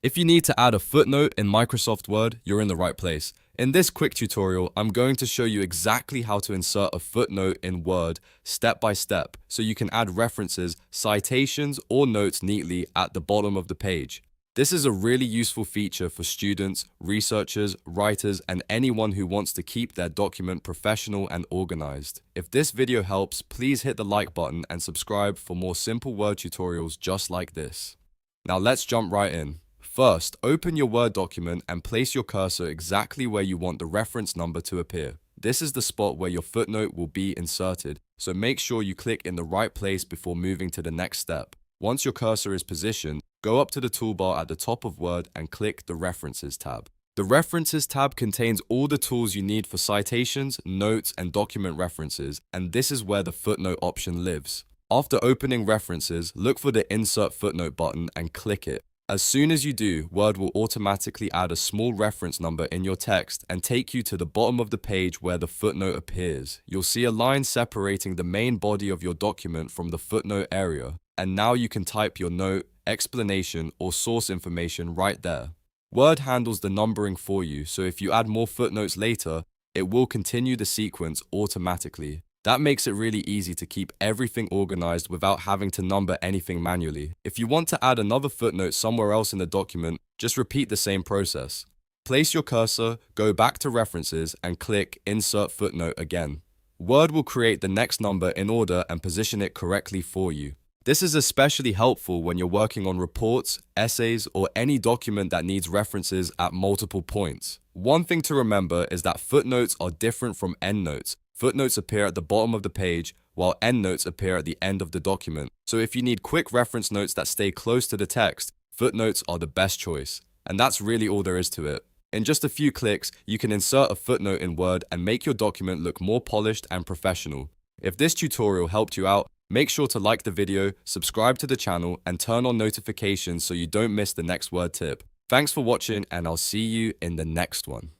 If you need to add a footnote in Microsoft Word, you're in the right place. In this quick tutorial, I'm going to show you exactly how to insert a footnote in Word step by step so you can add references, citations, or notes neatly at the bottom of the page. This is a really useful feature for students, researchers, writers, and anyone who wants to keep their document professional and organized. If this video helps, please hit the like button and subscribe for more simple Word tutorials just like this. Now let's jump right in. First, open your Word document and place your cursor exactly where you want the reference number to appear. This is the spot where your footnote will be inserted, so make sure you click in the right place before moving to the next step. Once your cursor is positioned, go up to the toolbar at the top of Word and click the References tab. The References tab contains all the tools you need for citations, notes, and document references, and this is where the footnote option lives. After opening References, look for the Insert Footnote button and click it. As soon as you do, Word will automatically add a small reference number in your text and take you to the bottom of the page where the footnote appears. You'll see a line separating the main body of your document from the footnote area, and now you can type your note, explanation, or source information right there. Word handles the numbering for you, so if you add more footnotes later, it will continue the sequence automatically. That makes it really easy to keep everything organized without having to number anything manually. If you want to add another footnote somewhere else in the document, just repeat the same process. Place your cursor, go back to References, and click Insert Footnote again. Word will create the next number in order and position it correctly for you. This is especially helpful when you're working on reports, essays, or any document that needs references at multiple points. One thing to remember is that footnotes are different from endnotes. Footnotes appear at the bottom of the page, while endnotes appear at the end of the document. So if you need quick reference notes that stay close to the text, footnotes are the best choice. And that's really all there is to it. In just a few clicks, you can insert a footnote in Word and make your document look more polished and professional. If this tutorial helped you out, make sure to like the video, subscribe to the channel, and turn on notifications so you don't miss the next Word tip. Thanks for watching, and I'll see you in the next one.